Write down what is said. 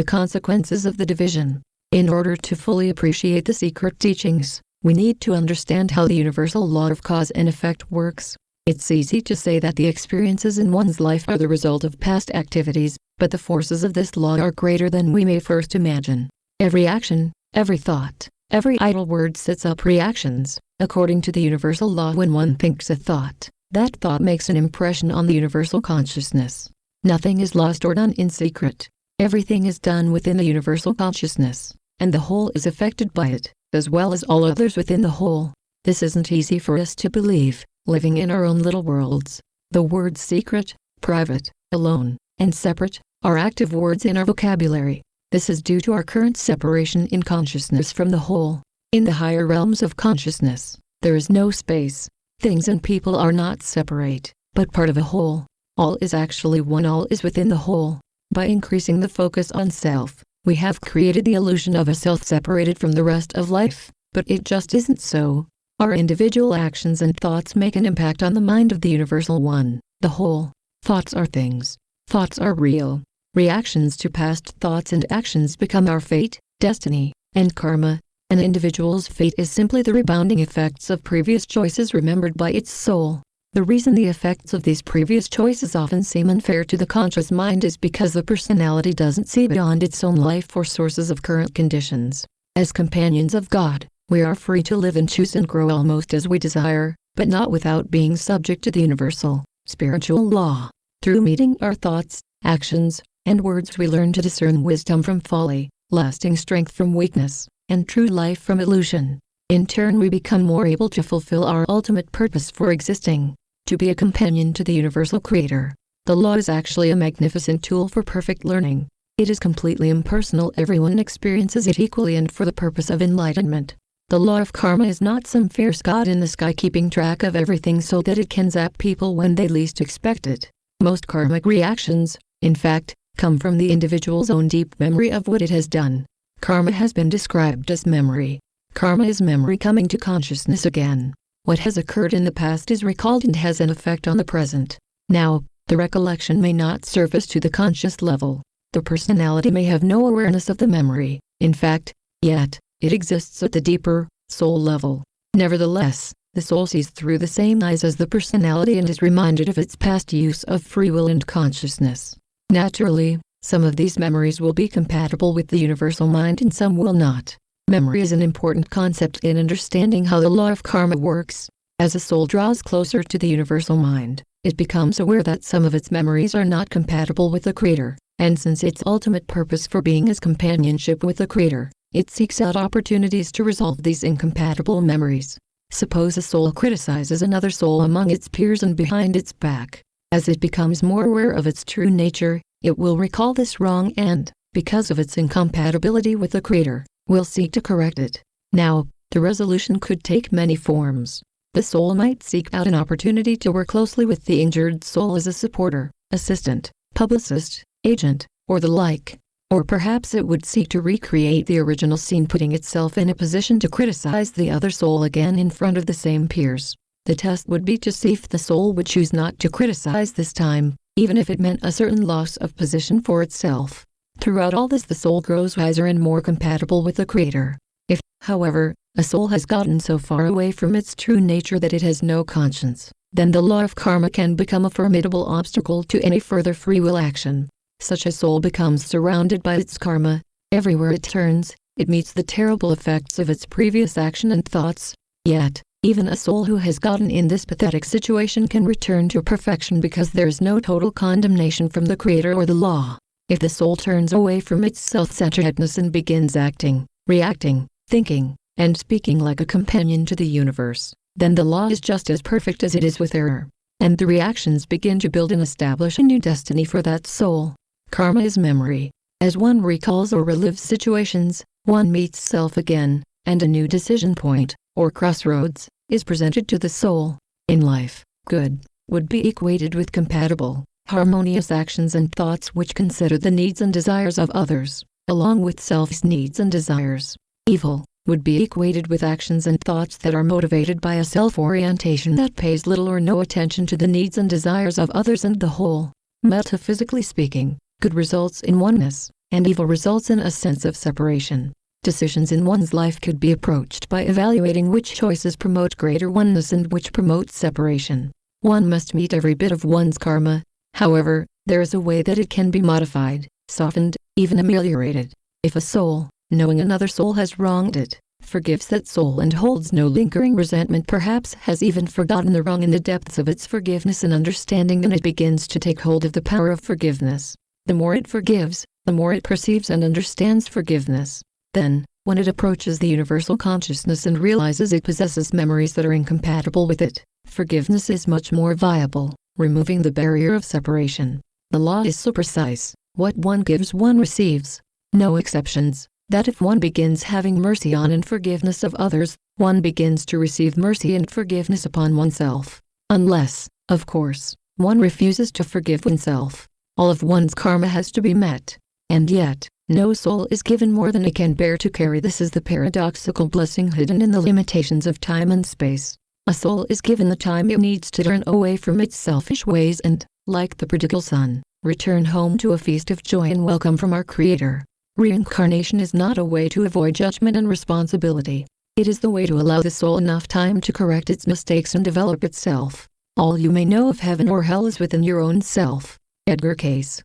the consequences of the division. In order to fully appreciate the secret teachings, we need to understand how the universal law of cause and effect works. It's easy to say that the experiences in one's life are the result of past activities, but the forces of this law are greater than we may first imagine. Every action, every thought, every idle word sets up reactions. According to the universal law, when one thinks a thought, that thought makes an impression on the universal consciousness. Nothing is lost or done in secret. Everything is done within the universal consciousness, and the whole is affected by it, as well as all others within the whole. This isn't easy for us to believe, living in our own little worlds. The words secret, private, alone, and separate are active words in our vocabulary. This is due to our current separation in consciousness from the whole. In the higher realms of consciousness, there is no space. Things and people are not separate, but part of a whole. All is actually one. All is within the whole. By increasing the focus on self, we have created the illusion of a self separated from the rest of life, but it just isn't so. Our individual actions and thoughts make an impact on the mind of the universal one, the whole. Thoughts are things. Thoughts are real. Reactions to past thoughts and actions become our fate, destiny, and karma. An individual's fate is simply the rebounding effects of previous choices remembered by its soul. The reason the effects of these previous choices often seem unfair to the conscious mind is because the personality doesn't see beyond its own life or sources of current conditions. As companions of God, we are free to live and choose and grow almost as we desire, but not without being subject to the universal, spiritual law. Through meeting our thoughts, actions, and words, we learn to discern wisdom from folly, lasting strength from weakness, and true life from illusion. In turn, we become more able to fulfill our ultimate purpose for existing, to be a companion to the universal creator. The law is actually a magnificent tool for perfect learning. It is completely impersonal. Everyone experiences it equally and for the purpose of enlightenment. The law of karma is not some fierce god in the sky keeping track of everything so that it can zap people when they least expect it. Most karmic reactions, in fact, come from the individual's own deep memory of what it has done. Karma has been described as memory. Karma is memory coming to consciousness again. What has occurred in the past is recalled and has an effect on the present. Now, the recollection may not surface to the conscious level. The personality may have no awareness of the memory, in fact, yet, it exists at the deeper, soul level. Nevertheless, the soul sees through the same eyes as the personality and is reminded of its past use of free will and consciousness. Naturally, some of these memories will be compatible with the universal mind and some will not. Memory is an important concept in understanding how the law of karma works. As a soul draws closer to the universal mind, it becomes aware that some of its memories are not compatible with the Creator, and since its ultimate purpose for being is companionship with the Creator, it seeks out opportunities to resolve these incompatible memories. Suppose a soul criticizes another soul among its peers and behind its back. As it becomes more aware of its true nature, it will recall this wrong and, because of its incompatibility with the Creator, will seek to correct it. Now, the resolution could take many forms. The soul might seek out an opportunity to work closely with the injured soul as a supporter, assistant, publicist, agent, or the like. Or perhaps it would seek to recreate the original scene, putting itself in a position to criticize the other soul again in front of the same peers. The test would be to see if the soul would choose not to criticize this time, even if it meant a certain loss of position for itself. Throughout all this, the soul grows wiser and more compatible with the Creator. If, however, a soul has gotten so far away from its true nature that it has no conscience, then the law of karma can become a formidable obstacle to any further free will action. Such a soul becomes surrounded by its karma. Everywhere it turns, it meets the terrible effects of its previous action and thoughts. Yet, even a soul who has gotten in this pathetic situation can return to perfection because there is no total condemnation from the Creator or the law. If the soul turns away from its self-centeredness and begins acting, reacting, thinking, and speaking like a companion to the universe, then the law is just as perfect as it is with error. And the reactions begin to build and establish a new destiny for that soul. Karma is memory. As one recalls or relives situations, one meets self again, and a new decision point, or crossroads, is presented to the soul. In life, good would be equated with compatible, harmonious actions and thoughts which consider the needs and desires of others, along with self's needs and desires. Evil would be equated with actions and thoughts that are motivated by a self-orientation that pays little or no attention to the needs and desires of others and the whole. Metaphysically speaking, good results in oneness, and evil results in a sense of separation. Decisions in one's life could be approached by evaluating which choices promote greater oneness and which promote separation. One must meet every bit of one's karma. However, there is a way that it can be modified, softened, even ameliorated. If a soul, knowing another soul has wronged it, forgives that soul and holds no lingering resentment, perhaps has even forgotten the wrong in the depths of its forgiveness and understanding, then it begins to take hold of the power of forgiveness. The more it forgives, the more it perceives and understands forgiveness. Then, when it approaches the universal consciousness and realizes it possesses memories that are incompatible with it, forgiveness is much more viable, removing the barrier of separation. The law is so precise: what one gives one receives. No exceptions. That if one begins having mercy on and forgiveness of others, one begins to receive mercy and forgiveness upon oneself. Unless, of course, one refuses to forgive oneself, all of one's karma has to be met. And yet, no soul is given more than it can bear to carry. This is the paradoxical blessing hidden in the limitations of time and space. A soul is given the time it needs to turn away from its selfish ways and, like the prodigal son, return home to a feast of joy and welcome from our Creator. Reincarnation is not a way to avoid judgment and responsibility. It is the way to allow the soul enough time to correct its mistakes and develop itself. All you may know of heaven or hell is within your own self. Edgar Cayce.